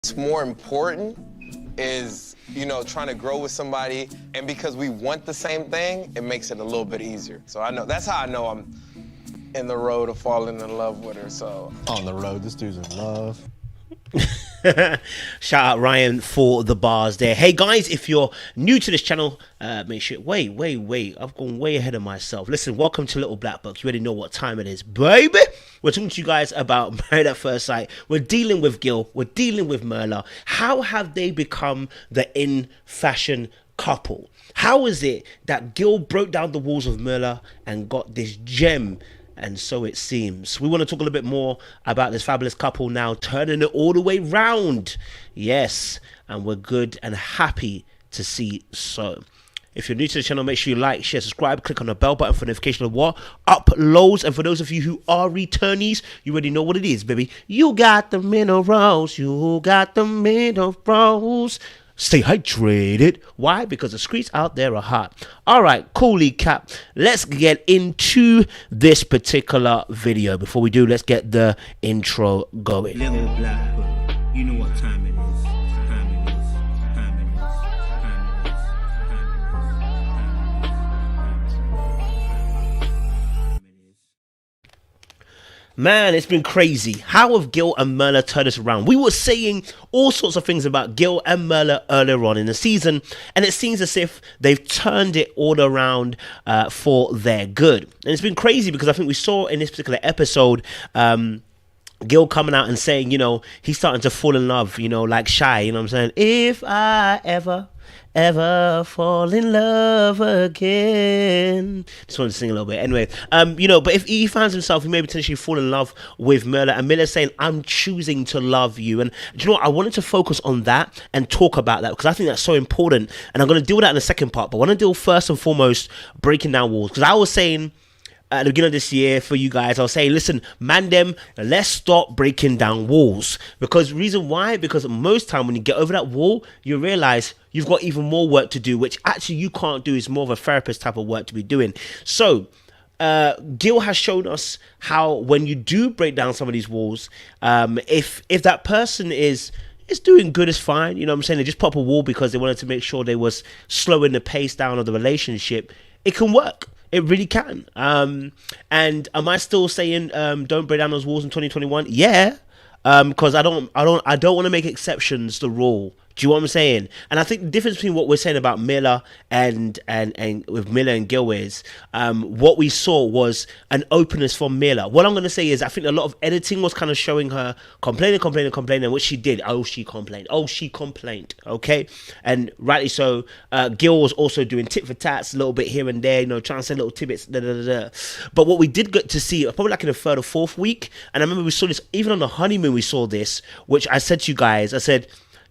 What's more important is, you know, trying to grow with somebody, and because we want the same thing, it makes it a little bit easier. So I know, that's how I know I'm in the road of falling in love with her, so. On the road, this dude's in love. Shout out Ryan for the bars there. Hey guys, if you're new to this channel, make sure wait, I've gone way ahead of myself. Listen, welcome to Little Black Book. You already know what time it is, baby. We're talking to you guys about Married at First Sight. We're dealing with Gil, we're dealing with Myrla. How have they become the in fashion couple? How is it that Gil broke down the walls of Myrla and got this gem? And so it seems. We want to talk a little bit more about this fabulous couple now, turning it all the way round. Yes, and we're good and happy to see so. If you're new to the channel, make sure you like, share, subscribe, click on the bell button for notification of what uploads. And for those of you who are returnees, you already know what it is, baby. You got the minerals, you got the minerals. Stay hydrated. Why? Because the streets out there are hot. All right, coolly cap. Let's get into this particular video. Before we do, let's get the intro going. Little Black Book, you know what time it is. Man, it's been crazy. How have Gil and Myrla turned this around? We were saying all sorts of things about Gil and Myrla earlier on in the season, and it seems as if they've turned it all around for their good. And it's been crazy because I think we saw in this particular episode, Gil coming out and saying, you know, he's starting to fall in love, you know, like Shy, you know what I'm saying? If I ever fall in love again. Just wanted to sing a little bit. Anyway, you know, but if he finds himself, he may potentially fall in love with Myrla, and Myrla's saying, I'm choosing to love you. And do you know what? I wanted to focus on that and talk about that because I think that's so important. And I'm going to deal with that in the second part, but I want to deal first and foremost breaking down walls, because I was saying at the beginning of this year for you guys, I was saying, listen, man them, let's stop breaking down walls. Because reason why? Because most time when you get over that wall, you realize you've got even more work to do, which actually you can't do. Is more of a therapist type of work to be doing. So Gil has shown us how when you do break down some of these walls, if that person is doing good, is fine. You know what I'm saying? They just pop a wall because they wanted to make sure they was slowing the pace down of the relationship. It can work. It really can. And am I still saying don't break down those walls in 2021? Yeah. Because I don't want to make exceptions the rule. Do you know what I'm saying? And I think the difference between what we're saying about Myrla and with Myrla and Gil is what we saw was an openness from Myrla. What I'm going to say is I think a lot of editing was kind of showing her complaining, which she did. She complained. Okay, and rightly so. Gil was also doing tit for tats a little bit here and there, you know, trying to say little tidbits. But what we did get to see, probably like in the third or fourth week, and I remember we saw this even on the honeymoon. We saw this, which I said to you guys. I said,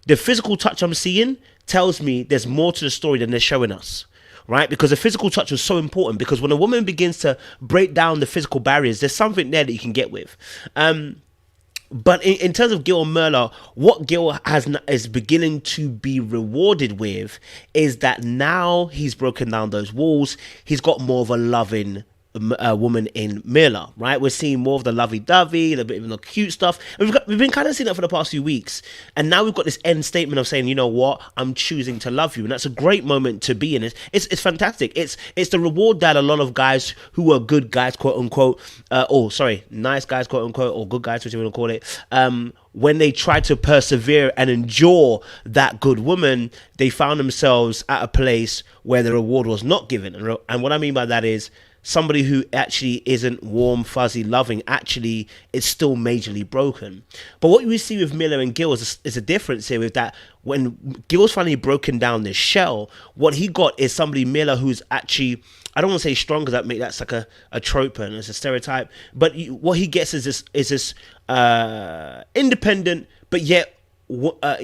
the physical touch I'm seeing tells me there's more to the story than they're showing us, right? Because the physical touch was so important, because when a woman begins to break down the physical barriers, there's something there that you can get with. But in terms of Gil and Myrla, what Gil is beginning to be rewarded with is that now he's broken down those walls. He's got more of a loving woman in Myrla, right? We're seeing more of the lovey-dovey, a bit of the cute stuff. And we've been kind of seeing that for the past few weeks. And now we've got this end statement of saying, you know what, I'm choosing to love you. And that's a great moment to be in. It's fantastic. It's the reward that a lot of guys who are good guys, quote unquote, nice guys, quote unquote, or good guys, whatever you want to call it, when they try to persevere and endure that good woman, they found themselves at a place where the reward was not given. And what I mean by that is, somebody who actually isn't warm, fuzzy, loving, actually is still majorly broken. But what we see with Myrla and Gil is a difference here with that. When Gil's finally broken down this shell, what he got is somebody, Myrla, who's actually, I don't want to say strong because that's like a trope and it's a stereotype, but what he gets is this independent, but yet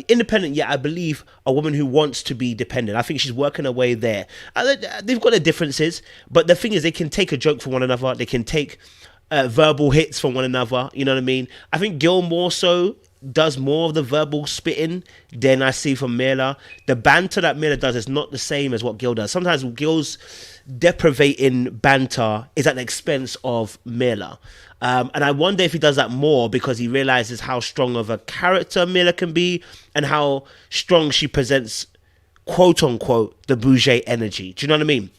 independent, yet I believe a woman who wants to be dependent. I think she's working her way there. They've got their differences, but the thing is, they can take a joke from one another. They can take verbal hits from one another. You know what I mean? I think Gil more so does more of the verbal spitting than I see from Myrla. The banter that Myrla does is not the same as what Gil does. Sometimes Gil's deprivating banter is at the expense of Myrla. And I wonder if he does that more because he realizes how strong of a character Myrla can be and how strong she presents, quote unquote, the bougie energy. Do you know what I mean?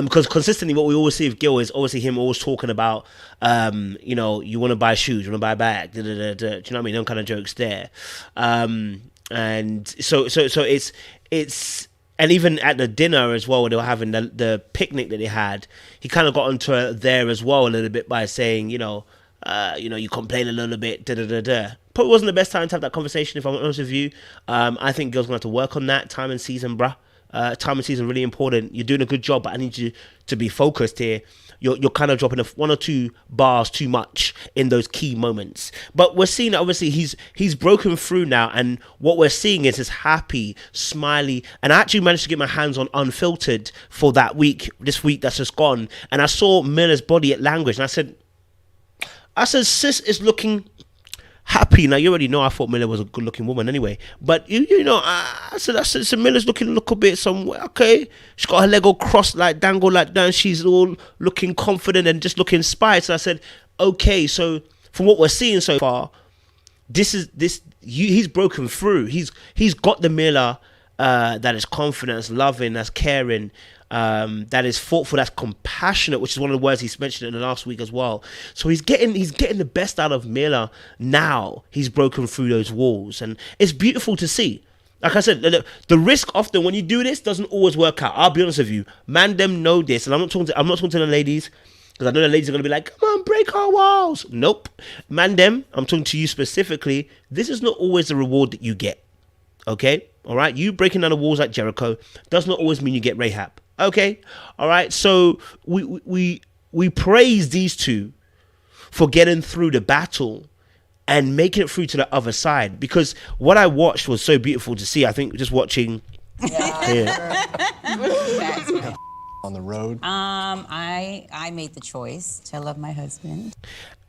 Because consistently what we always see with Gil is obviously him always talking about, you know, you want to buy shoes, you want to buy a bag, da, da, da, da. Do you know what I mean? Them kind of jokes there. And so it's, and even at the dinner as well, when they were having the picnic that they had, he kind of got onto it there as well a little bit by saying, you know, you complain a little bit, da, da, da, da. Probably wasn't the best time to have that conversation, if I'm honest with you. I think Gil's going to have to work on that. Time and season, bruh. Time and season really important. You're doing a good job, but I need you to be focused here. You're kind of dropping one or two bars too much in those key moments. But we're seeing that obviously he's broken through now, and what we're seeing is this happy, smiley, and I actually managed to get my hands on Unfiltered for this week that's just gone, and I saw Myrla's body at language, and I said, sis is looking happy. Now, you already know I thought Myrla was a good-looking woman anyway. But, you know, I said, so Myrla's looking a little bit somewhere. Okay. She's got her leg all crossed, like, dangled like that. And she's all looking confident and just looking spiced. So I said, okay, so from what we're seeing so far, he's broken through. He's got the Myrla that is confident, that's loving, that's caring, that is thoughtful, that's compassionate, which is one of the words he's mentioned in the last week as well. So he's getting the best out of Myrla now. He's broken through those walls, and it's beautiful to see. Like I said, the risk often when you do this doesn't always work out. I'll be honest with you, man. Them know this, and I'm not talking to the ladies, because I know the ladies are gonna be like, come on, break our walls. Nope, man. Them, I'm talking to you specifically. This is not always the reward that you get. Okay, all right. You breaking down the walls like Jericho does not always mean you get Rahab. Okay, all right. So we praise these two for getting through the battle and making it through to the other side, because what I watched was so beautiful to see. I think just watching. Yeah. On the road. I made the choice to love my husband.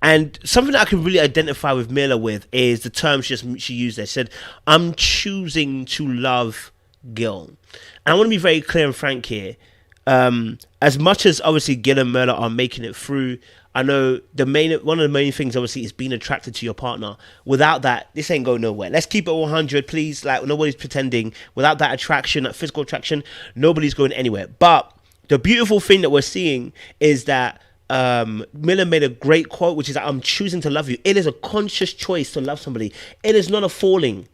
And something that I can really identify with Myrla with is the term she used there. She said, I'm choosing to love Gil. And I want to be very clear and frank here. As much as obviously Gil and Myrla are making it through, I know one of the main things obviously is being attracted to your partner. Without that, this ain't going nowhere. Let's keep it 100, please. Like, nobody's pretending. Without that attraction, that physical attraction, nobody's going anywhere. But the beautiful thing that we're seeing is that Myrla made a great quote, which is that I'm choosing to love you. It is a conscious choice to love somebody. It is not a falling,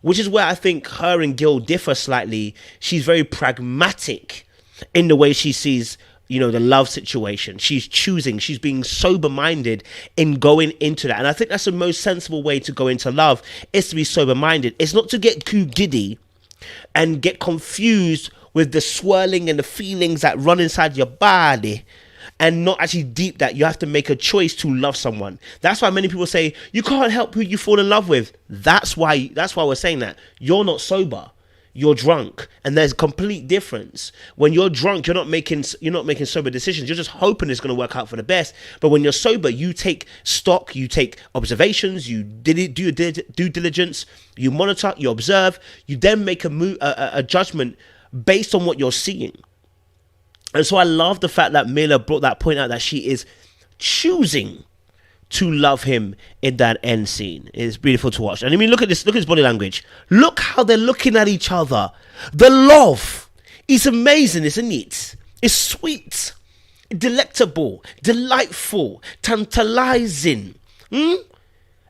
which is where I think her and Gil differ slightly. She's very pragmatic in the way she sees, you know, the love situation. She's being sober-minded in going into that. And I think that's the most sensible way to go into love, is to be sober-minded. It's not to get too giddy and get confused with the swirling and the feelings that run inside your body, and not actually deep that you have to make a choice to love someone. That's why many people say you can't help who you fall in love with. That's why we're saying that. You're not sober. You're drunk, and there's a complete difference. When you're drunk, you're not making sober decisions. You're just hoping it's going to work out for the best. But when you're sober, you take stock, you take observations, you do your due diligence, you monitor, you observe, you then make a judgment based on what you're seeing. And so I love the fact that Myrla brought that point out, that she is choosing to love him in that end scene. It's beautiful to watch. And I mean, look at this. Look at his body language. Look how they're looking at each other. The love is amazing, isn't it? It's sweet, delectable, delightful, tantalizing.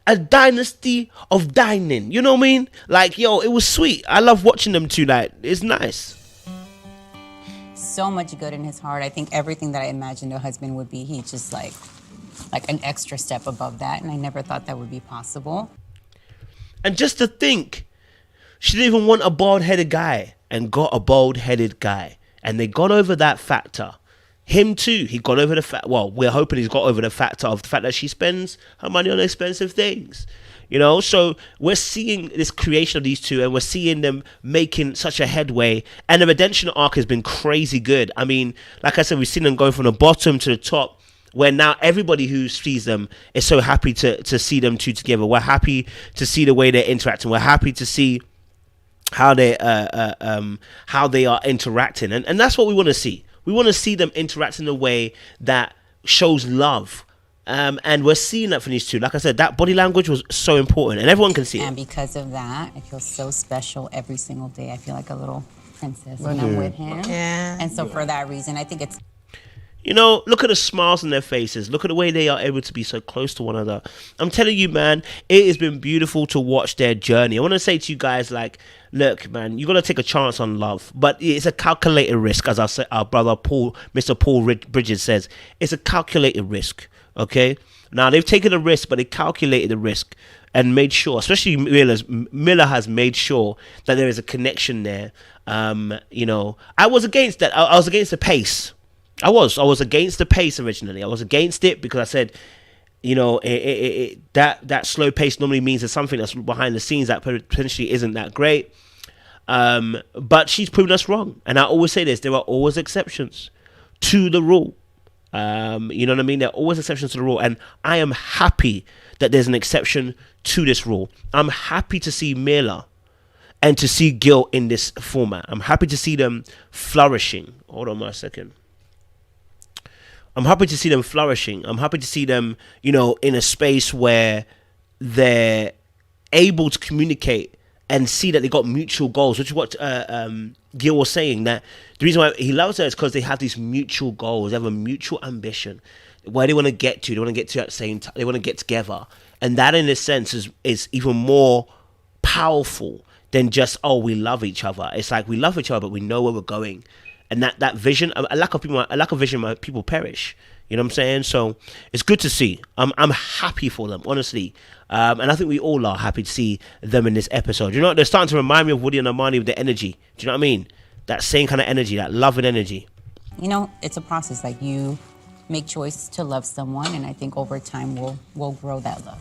A dynasty of dining. You know what I mean? Like, yo, it was sweet. I love watching them two. Like, it's nice. So much good in his heart. I think everything that I imagined a husband would be, he's just like an extra step above that, and I never thought that would be possible. And just to think, she didn't even want a bald-headed guy, and got a bald-headed guy, and they got over that factor. Him too, he got over the fact. Well, we're hoping he's got over the factor of the fact that she spends her money on expensive things. You know, so we're seeing this creation of these two, and we're seeing them making such a headway, and the redemption arc has been crazy good. I mean, like I said, we've seen them going from the bottom to the top. where now everybody who sees them is so happy to see them two together. We're happy to see the way they're interacting. We're happy to see how they are interacting, and that's what we want to see. We want to see them interact in a way that shows love. And we're seeing that from these two. Like I said, that body language was so important, and everyone can see it. And because of that, I feel so special every single day. I feel like a little princess when I'm with him. Yeah. And so for that reason, I think it's... You know, look at the smiles on their faces. Look at the way they are able to be so close to one another. I'm telling you, man, it has been beautiful to watch their journey. I want to say to you guys, like, look, man, you got to take a chance on love. But it's a calculated risk, as our brother Mr. Paul Bridges says. It's a calculated risk, okay? Now, they've taken a risk, but they calculated the risk and made sure, especially Myrla has made sure that there is a connection there. You know, I was against that. I was against the pace. I was against the pace originally. I was against it because I said, you know, that slow pace normally means there's something that's behind the scenes that potentially isn't that great. But she's proven us wrong. And I always say this, there are always exceptions to the rule. You know what I mean? There are always exceptions to the rule. And I am happy that there's an exception to this rule. I'm happy to see Myrla and to see Gil in this format. I'm happy to see them flourishing. Hold on a second. I'm happy to see them flourishing. I'm happy to see them, you know, in a space where they're able to communicate and see that they got mutual goals, which is what Gil was saying, that the reason why he loves her is because they have these mutual goals. They have a mutual ambition where they want to get to. They want to get to at the same time. They want to get together. And that, in a sense, is even more powerful than just, oh, we love each other. It's like we love each other, but we know where we're going. And that vision, a lack of vision, people perish. You know what I'm saying? So it's good to see. I'm happy for them, honestly. And I think we all are happy to see them in this episode. You know what? They're starting to remind me of Woody and Armani with their energy. Do you know what I mean? That same kind of energy, that loving energy. You know, it's a process. Like, you make choice to love someone, and I think over time we'll grow that love.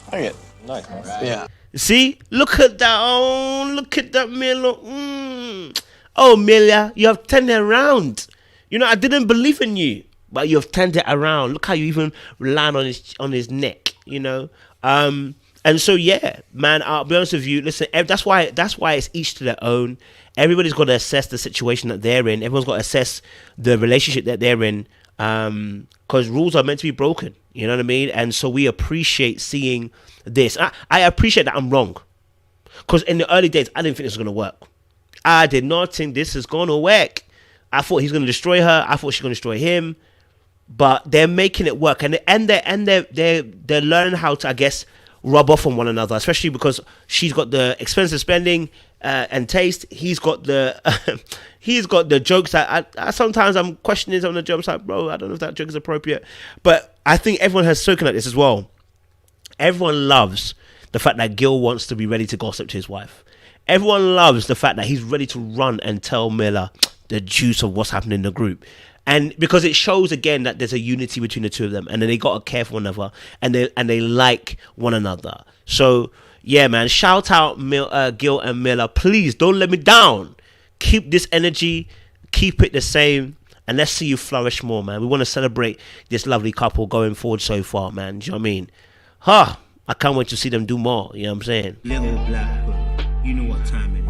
Okay. Nice. Yeah. See? Look at that. Oh, look at that, Myrla. Oh, Myrla, you have turned it around. You know, I didn't believe in you, but you have turned it around. Look how you even land on his neck, you know. And so, yeah, man, I'll be honest with you. Listen, that's why it's each to their own. Everybody's got to assess the situation that they're in. Everyone's got to assess the relationship that they're in, because rules are meant to be broken. You know what I mean? And so we appreciate seeing this. I appreciate that I'm wrong, because in the early days, I didn't think this was going to work. I did not think this is going to work. I thought he's going to destroy her. I thought she's going to destroy him. But they're making it work, and they're learning how to, I guess, rub off on one another. Especially because she's got the expensive spending and taste. He's got the jokes that I sometimes I'm questioning some of the jokes. Like, bro, I don't know if that joke is appropriate. But I think everyone has spoken at this as well. Everyone loves the fact that Gil wants to be ready to gossip to his wife. Everyone loves the fact that he's ready to run and tell Myrla the juice of what's happening in the group. And because it shows again that there's a unity between the two of them, and then they got to care for one another, and they like one another. So yeah, man, shout out Gil and Myrla. Please don't let me down. Keep this energy, keep it the same, and let's see you flourish more, man. We want to celebrate this lovely couple going forward so far, man. Do you know what I mean? I can't wait to see them do more. You know what I'm saying? Little black girl, you know what time it is.